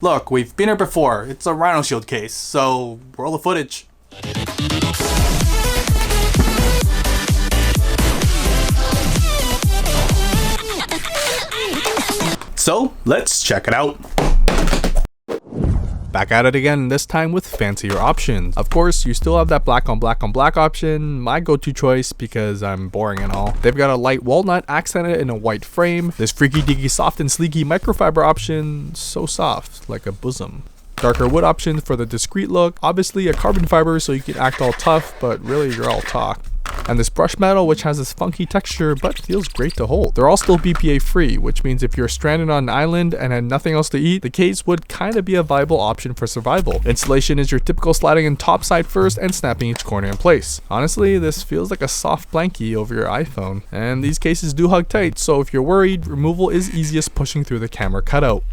Look, we've been here before. It's a RhinoShield case, so roll the footage. So, let's check it out. Back at it again, this time with fancier options. Of course, you still have that black on black on black option, my go-to choice because I'm boring and all. They've got a light walnut accented in a white frame, this freaky deaky soft and sleeky microfiber option, so soft, like a bosom. Darker wood option for the discreet look, obviously a carbon fiber so you can act all tough, but really you're all talk. And this brush metal which has this funky texture but feels great to hold. They're all still BPA free, which means if you're stranded on an island and had nothing else to eat, the case would kinda be a viable option for survival. Installation is your typical sliding in top side first and snapping each corner in place. Honestly, this feels like a soft blankie over your iPhone. And these cases do hug tight, so if you're worried, removal is easiest pushing through the camera cutout.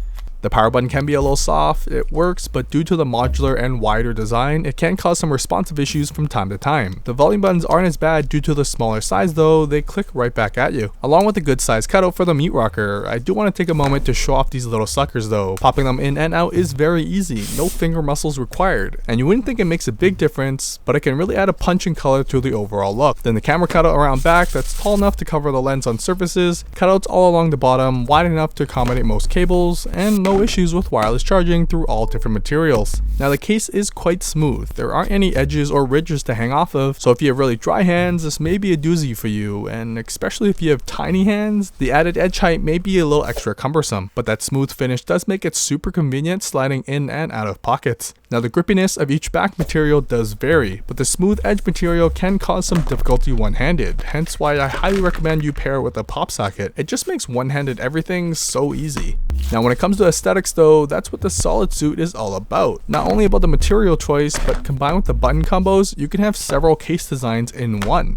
The power button can be a little soft, it works, but due to the modular and wider design, it can cause some responsive issues from time to time. The volume buttons aren't as bad due to the smaller size though, they click right back at you. Along with a good size cutout for the mute rocker, I do want to take a moment to show off these little suckers though. Popping them in and out is very easy, no finger muscles required. And you wouldn't think it makes a big difference, but it can really add a punch and color to the overall look. Then the camera cutout around back that's tall enough to cover the lens on surfaces, cutouts all along the bottom, wide enough to accommodate most cables, and no issues with wireless charging through all different materials. Now the case is quite smooth, there aren't any edges or ridges to hang off of, so if you have really dry hands, this may be a doozy for you, and especially if you have tiny hands, the added edge height may be a little extra cumbersome, but that smooth finish does make it super convenient sliding in and out of pockets. Now the grippiness of each back material does vary, but the smooth edge material can cause some difficulty one-handed, hence why I highly recommend you pair it with a pop socket. It just makes one-handed everything so easy. Now when it comes to aesthetics though, that's what the SolidSuit is all about. Not only about the material choice, but combined with the button combos, you can have several case designs in one.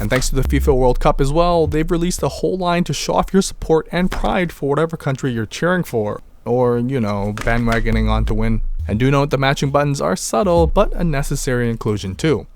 And thanks to the FIFA World Cup as well, they've released a whole line to show off your support and pride for whatever country you're cheering for. Or, you know, bandwagoning on to win. And do note the matching buttons are subtle, but a necessary inclusion too.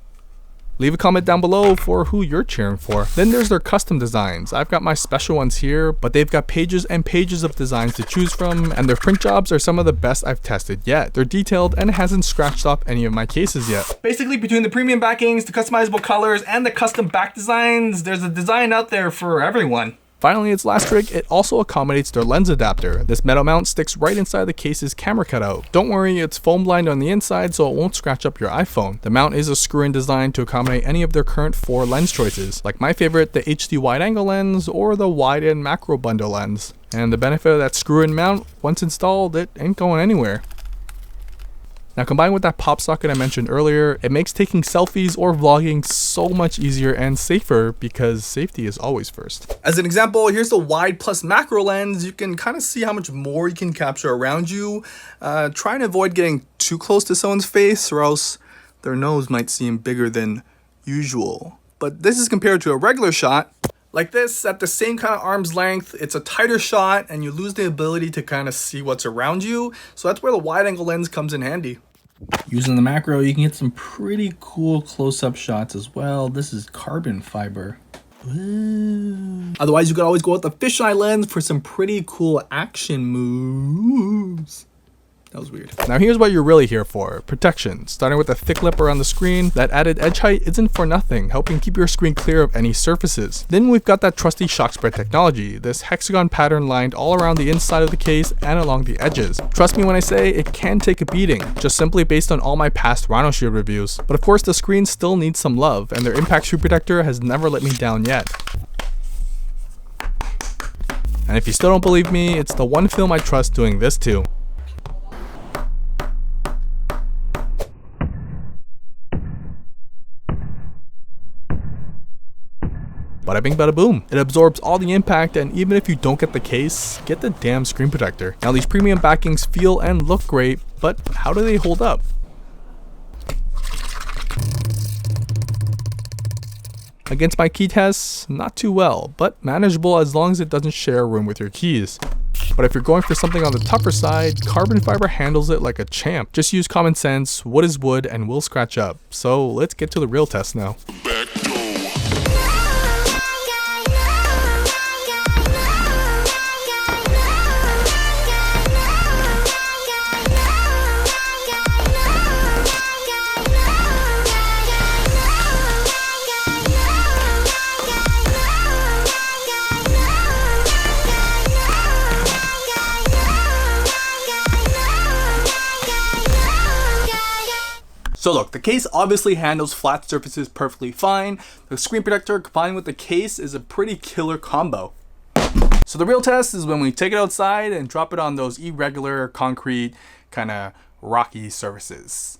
Leave a comment down below for who you're cheering for. Then there's their custom designs. I've got my special ones here, but they've got pages and pages of designs to choose from, and their print jobs are some of the best I've tested yet. They're detailed and it hasn't scratched off any of my cases yet. Basically, between the premium backings, the customizable colors, and the custom back designs, there's a design out there for everyone. Finally, its last trick, it also accommodates their lens adapter. This metal mount sticks right inside the case's camera cutout. Don't worry, it's foam lined on the inside so it won't scratch up your iPhone. The mount is a screw-in design to accommodate any of their current 4 lens choices, like my favorite, the HD wide angle lens or the wide and macro bundle lens. And the benefit of that screw-in mount, once installed, it ain't going anywhere. Now combined with that pop socket I mentioned earlier, it makes taking selfies or vlogging so much easier and safer because safety is always first. As an example, here's the wide plus macro lens. You can kind of see how much more you can capture around you. Try and avoid getting too close to someone's face or else their nose might seem bigger than usual. But this is compared to a regular shot. Like this, at the same kind of arm's length, it's a tighter shot and you lose the ability to kind of see what's around you. So that's where the wide angle lens comes in handy. Using the macro, you can get some pretty cool close-up shots as well. This is carbon fiber. Ooh. Otherwise, you could always go with the fisheye lens for some pretty cool action moves. That was weird. Now here's what you're really here for, protection. Starting with a thick lip around the screen, that added edge height isn't for nothing, helping keep your screen clear of any surfaces. Then we've got that trusty shock spread technology, this hexagon pattern lined all around the inside of the case and along the edges. Trust me when I say it can take a beating, just simply based on all my past RhinoShield reviews. But of course the screen still needs some love, and their impact screw protector has never let me down yet. And if you still don't believe me, it's the one film I trust doing this too. Bada bing bada boom. It absorbs all the impact, and even if you don't get the case, get the damn screen protector. Now these premium backings feel and look great, but how do they hold up? Against my key tests, not too well, but manageable as long as it doesn't share room with your keys. But if you're going for something on the tougher side, carbon fiber handles it like a champ. Just use common sense, wood is wood and will scratch up. So let's get to the real test now. So look, the case obviously handles flat surfaces perfectly fine. The screen protector combined with the case is a pretty killer combo. So the real test is when we take it outside and drop it on those irregular concrete kind of rocky surfaces.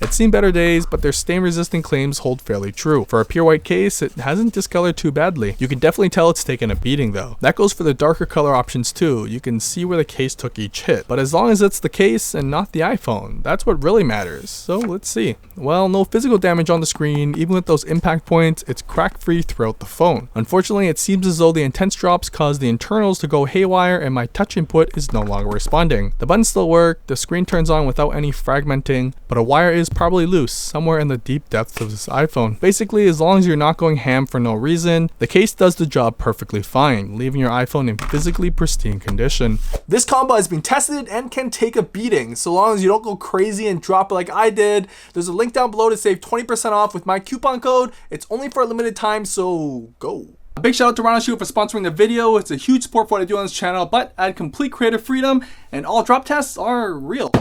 It's seen better days, but their stain-resistant claims hold fairly true. For a pure white case, it hasn't discolored too badly. You can definitely tell it's taken a beating though. That goes for the darker color options too. You can see where the case took each hit. But as long as it's the case and not the iPhone, that's what really matters. So let's see. Well, no physical damage on the screen. Even with those impact points, it's crack-free throughout the phone. Unfortunately, it seems as though the intense drops caused the internals to go haywire and my touch input is no longer responding. The buttons still work, the screen turns on without any fragmenting, but a wire is probably loose somewhere in the deep depths of this iPhone. Basically, as long as you're not going ham for no reason, the case does the job perfectly fine, leaving your iPhone in physically pristine condition. This combo has been tested and can take a beating, so long as you don't go crazy and drop it like I did. There's a link down below to save 20% off with my coupon code. It's only for a limited time, so go. A big shout out to RhinoShield for sponsoring the video. It's a huge support for what I do on this channel, but I had complete creative freedom and all drop tests are real.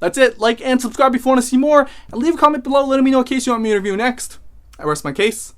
That's it. Like and subscribe if you want to see more, and leave a comment below letting me know what case you want me to review next. I rest my case.